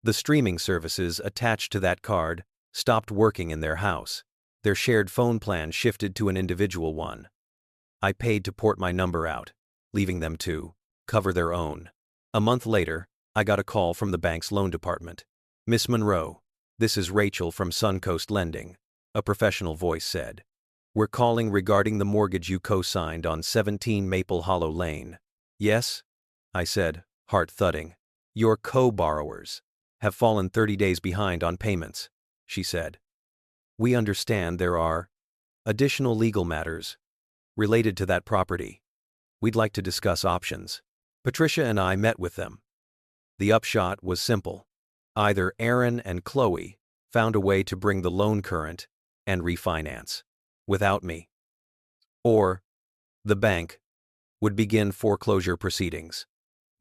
S1: The streaming services attached to that card stopped working in their house. Their shared phone plan shifted to an individual one. I paid to port my number out, leaving them to cover their own. A month later, I got a call from the bank's loan department. Miss Monroe, this is Rachel from Suncoast Lending, a professional voice said. We're calling regarding the mortgage you co-signed on 17 Maple Hollow Lane. Yes? I said, heart thudding. Your co-borrowers have fallen 30 days behind on payments, she said. We understand there are additional legal matters related to that property. We'd like to discuss options. Patricia and I met with them. The upshot was simple. Either Aaron and Chloe found a way to bring the loan current and refinance without me, or the bank would begin foreclosure proceedings.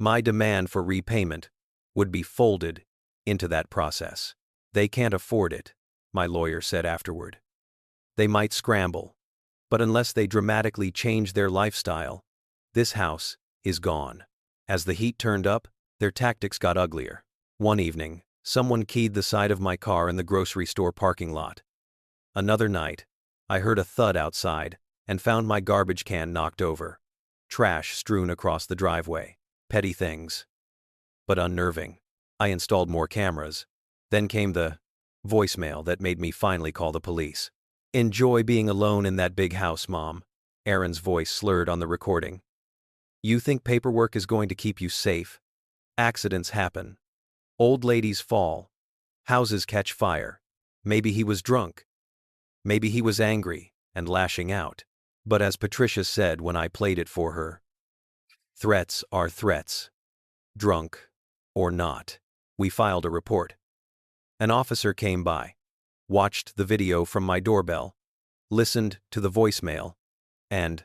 S1: My demand for repayment would be folded into that process. They can't afford it, my lawyer said afterward. They might scramble, but unless they dramatically change their lifestyle, this house is gone. As the heat turned up, their tactics got uglier. One evening, someone keyed the side of my car in the grocery store parking lot. Another night, I heard a thud outside and found my garbage can knocked over. Trash strewn across the driveway. Petty things, but unnerving. I installed more cameras. Then came the voicemail that made me finally call the police. Enjoy being alone in that big house, Mom. Aaron's voice slurred on the recording. You think paperwork is going to keep you safe? Accidents happen. Old ladies fall. Houses catch fire. Maybe he was drunk. Maybe he was angry and lashing out. But as Patricia said when I played it for her, threats are threats. Drunk or not. We filed a report. An officer came by, watched the video from my doorbell, listened to the voicemail, and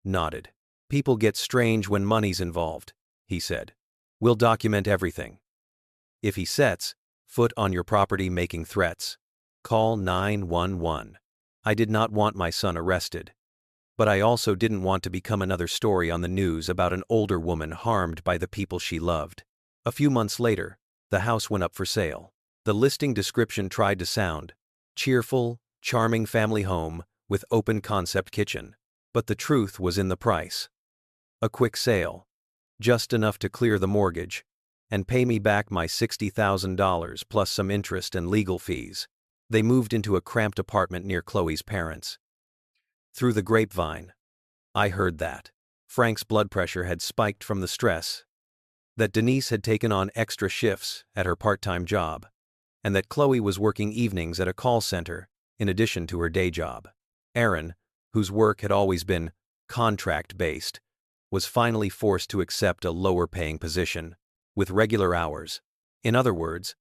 S1: nodded. People get strange when money's involved, he said. We'll document everything. If he sets foot on your property making threats, call 911. I did not want my son arrested, but I also didn't want to become another story on the news about an older woman harmed by the people she loved. A few months later, the house went up for sale. The listing description tried to sound cheerful, charming family home with open concept kitchen, but the truth was in the price. A quick sale, just enough to clear the mortgage and pay me back my $60,000 plus some interest and legal fees. They moved into a cramped apartment near Chloe's parents. Through the grapevine, I heard that Frank's blood pressure had spiked from the stress, that Denise had taken on extra shifts at her part-time job, and that Chloe was working evenings at a call center in addition to her day job. Aaron, whose work had always been contract-based, was finally forced to accept a lower-paying position with regular hours. In other words,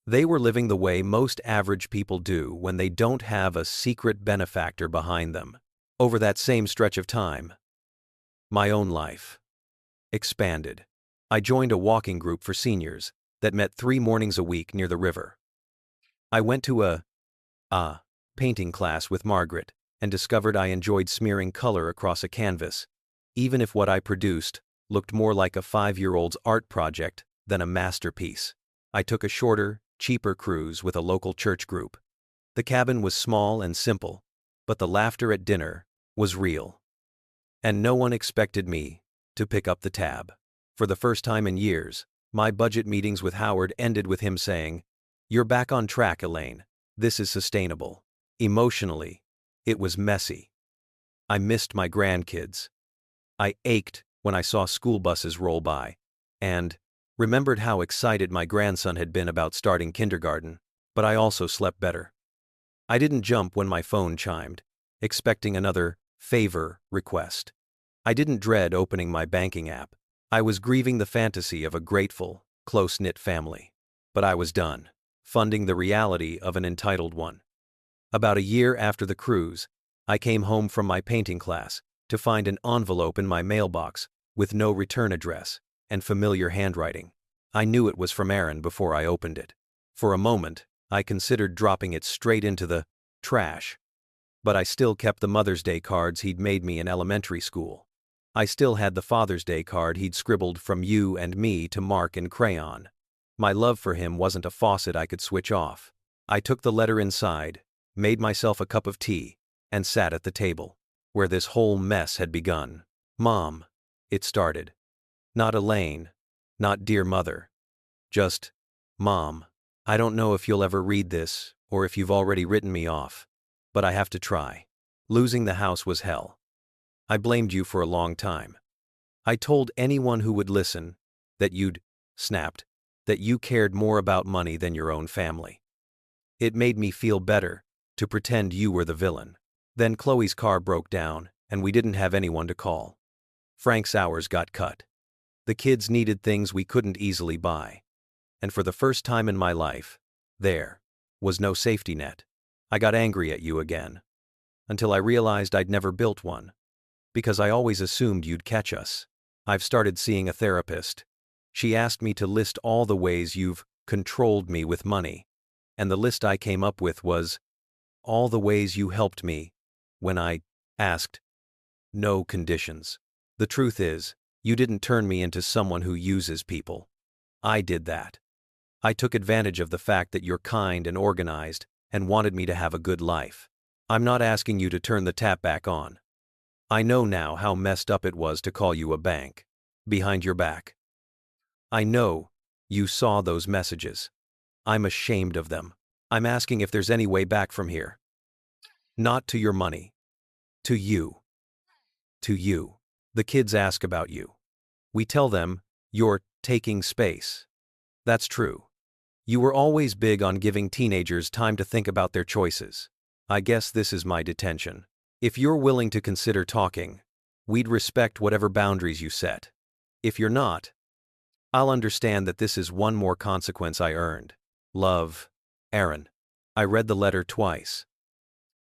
S1: they were living the way most average people do when they don't have a secret benefactor behind them. Over that same stretch of time, my own life expanded. I joined a walking group for seniors that met 3 mornings a week near the river. I went to a painting class with Margaret and discovered I enjoyed smearing color across a canvas, even if what I produced looked more like a 5-year-old's art project than a masterpiece. I took a shorter, cheaper cruise with a local church group. The cabin was small and simple, but the laughter at dinner was real. And no one expected me to pick up the tab. For the first time in years, my budget meetings with Howard ended with him saying, "You're back on track, Elaine. This is sustainable." Emotionally, it was messy. I missed my grandkids. I ached when I saw school buses roll by, and remembered how excited my grandson had been about starting kindergarten, but I also slept better. I didn't jump when my phone chimed, expecting another favor request. I didn't dread opening my banking app. I was grieving the fantasy of a grateful, close-knit family. But I was done funding the reality of an entitled one. About a year after the cruise, I came home from my painting class to find an envelope in my mailbox with no return address and familiar handwriting. I knew it was from Aaron before I opened it. For a moment, I considered dropping it straight into the trash. But I still kept the Mother's Day cards he'd made me in elementary school. I still had the Father's Day card he'd scribbled from you and me to Mark in crayon. My love for him wasn't a faucet I could switch off. I took the letter inside, made myself a cup of tea, and sat at the table, where this whole mess had begun. "Mom," it started. Not Elaine, not dear mother. Just, "Mom, I don't know if you'll ever read this or if you've already written me off. but I have to try. Losing the house was hell. I blamed you for a long time. I told anyone who would listen that you'd snapped, that you cared more about money than your own family. It made me feel better to pretend you were the villain. Then Chloe's car broke down, and we didn't have anyone to call. Frank's hours got cut. The kids needed things we couldn't easily buy. And for the first time in my life, there was no safety net. I got angry at you again. Until I realized I'd never built one. Because I always assumed you'd catch us. I've started seeing a therapist. She asked me to list all the ways you've controlled me with money. And the list I came up with was all the ways you helped me when I asked. No conditions. The truth is, you didn't turn me into someone who uses people. I did that. I took advantage of the fact that you're kind and organized and wanted me to have a good life. I'm not asking you to turn the tap back on. I know now how messed up it was to call you a bank. Behind your back. I know you saw those messages. I'm ashamed of them. I'm asking if there's any way back from here. Not to your money. To you. To you. The kids ask about you. We tell them, you're taking space. That's true. You were always big on giving teenagers time to think about their choices. I guess this is my detention. If you're willing to consider talking, we'd respect whatever boundaries you set. If you're not, I'll understand that this is one more consequence I earned. Love, Aaron. I read the letter twice.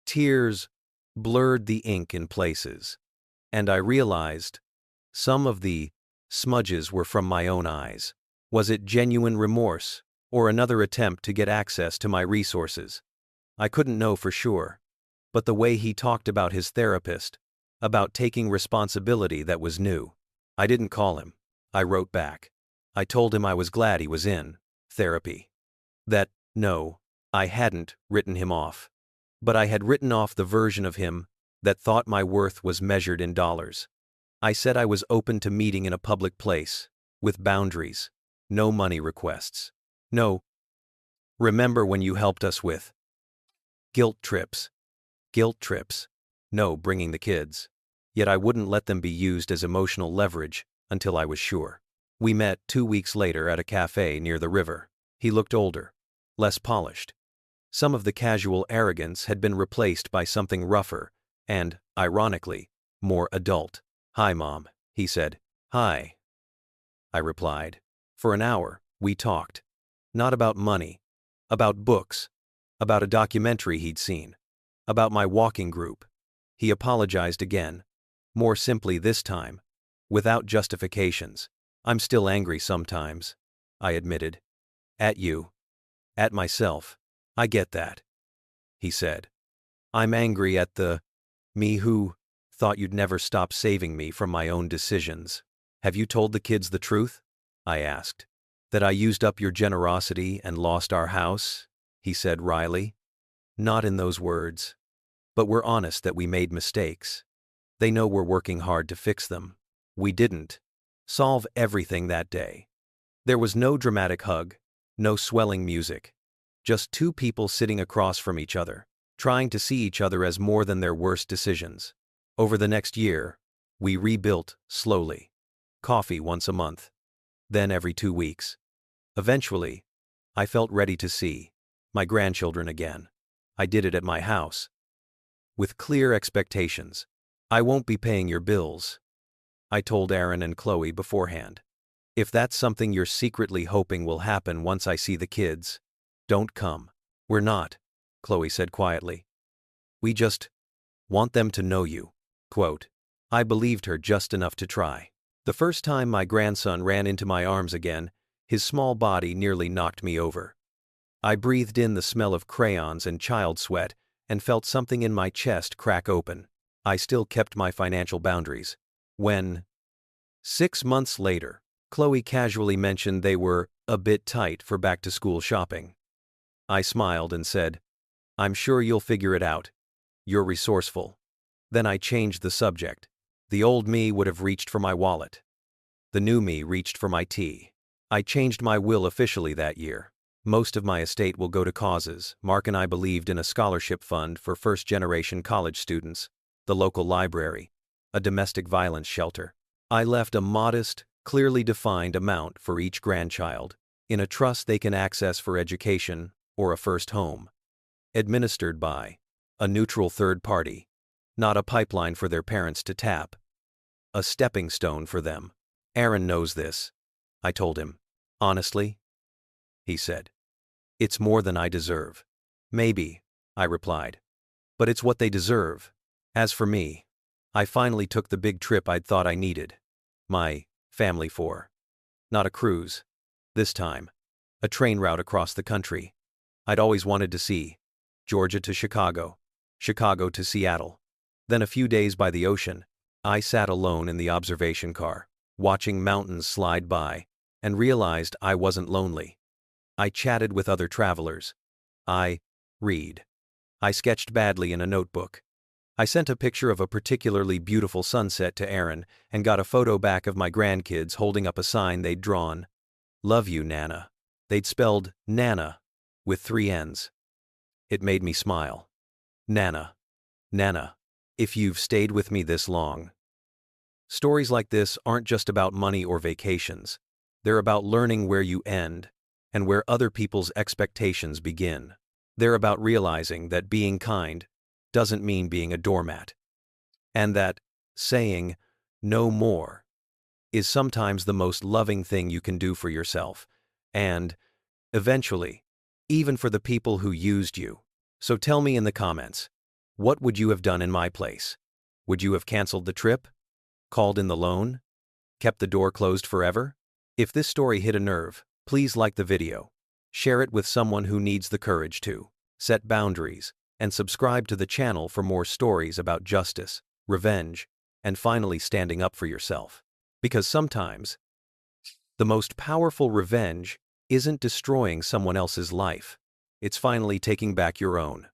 S1: Tears blurred the ink in places. And I realized some of the smudges were from my own eyes. Was it genuine remorse, or another attempt to get access to my resources? I couldn't know for sure. But the way he talked about his therapist, about taking responsibility, that was new. I didn't call him. I wrote back. I told him I was glad he was in therapy. That, no, I hadn't written him off. But I had written off the version of him that thought my worth was measured in dollars. I said I was open to meeting in a public place, with boundaries, no money requests. No. Remember when you helped us with guilt trips? Guilt trips. No, bringing the kids. Yet I wouldn't let them be used as emotional leverage until I was sure. We met 2 weeks later at a cafe near the river. He looked older, less polished. Some of the casual arrogance had been replaced by something rougher and, ironically, more adult. Hi, Mom, he said. Hi, I replied. For an hour, we talked. Not about money, about books, about a documentary he'd seen, about my walking group. He apologized again, more simply this time, without justifications. I'm still angry sometimes, I admitted. At you. At myself. I get that, he said. I'm angry at the me who thought you'd never stop saving me from my own decisions. Have you told the kids the truth? I asked. That I used up your generosity and lost our house? He said wryly. Not in those words. But we're honest that we made mistakes. They know we're working hard to fix them. We didn't solve everything that day. There was no dramatic hug, no swelling music. Just two people sitting across from each other, trying to see each other as more than their worst decisions. Over the next year, we rebuilt slowly. Coffee once a month. Then every 2 weeks. Eventually, I felt ready to see my grandchildren again. I did it at my house. With clear expectations. I won't be paying your bills, I told Aaron and Chloe beforehand. If that's something you're secretly hoping will happen once I see the kids, don't come. We're not, Chloe said quietly. We just want them to know you. Quote. I believed her just enough to try. The first time my grandson ran into my arms again, his small body nearly knocked me over. I breathed in the smell of crayons and child sweat and felt something in my chest crack open. I still kept my financial boundaries. When, 6 months later, Chloe casually mentioned they were a bit tight for back-to-school shopping, I smiled and said, I'm sure you'll figure it out. You're resourceful. Then I changed the subject. The old me would have reached for my wallet. The new me reached for my tea. I changed my will officially that year. Most of my estate will go to causes. Mark and I believed in a scholarship fund for first-generation college students, the local library, a domestic violence shelter. I left a modest, clearly defined amount for each grandchild, in a trust they can access for education or a first home. Administered by a neutral third party, not a pipeline for their parents to tap. A stepping stone for them. Aaron knows this, I told him. Honestly? He said. It's more than I deserve. Maybe, I replied. But it's what they deserve. As for me, I finally took the big trip I'd thought I needed. My family for. Not a cruise. This time, a train route across the country. I'd always wanted to see. Georgia to Chicago. Chicago to Seattle. Then a few days by the ocean, I sat alone in the observation car, watching mountains slide by, and realized I wasn't lonely. I chatted with other travelers. I read. I sketched badly in a notebook. I sent a picture of a particularly beautiful sunset to Aaron and got a photo back of my grandkids holding up a sign they'd drawn. Love you, Nana. They'd spelled Nana with 3 N's. It made me smile. Nana. Nana. If you've stayed with me this long. Stories like this aren't just about money or vacations. They're about learning where you end and where other people's expectations begin. They're about realizing that being kind doesn't mean being a doormat, and that saying no more is sometimes the most loving thing you can do for yourself, and, eventually, even for the people who used you. So tell me in the comments, what would you have done in my place? Would you have canceled the trip? Called in the loan? Kept the door closed forever? If this story hit a nerve, please like the video, share it with someone who needs the courage to set boundaries, and subscribe to the channel for more stories about justice, revenge, and finally standing up for yourself. Because sometimes, the most powerful revenge isn't destroying someone else's life. It's finally taking back your own.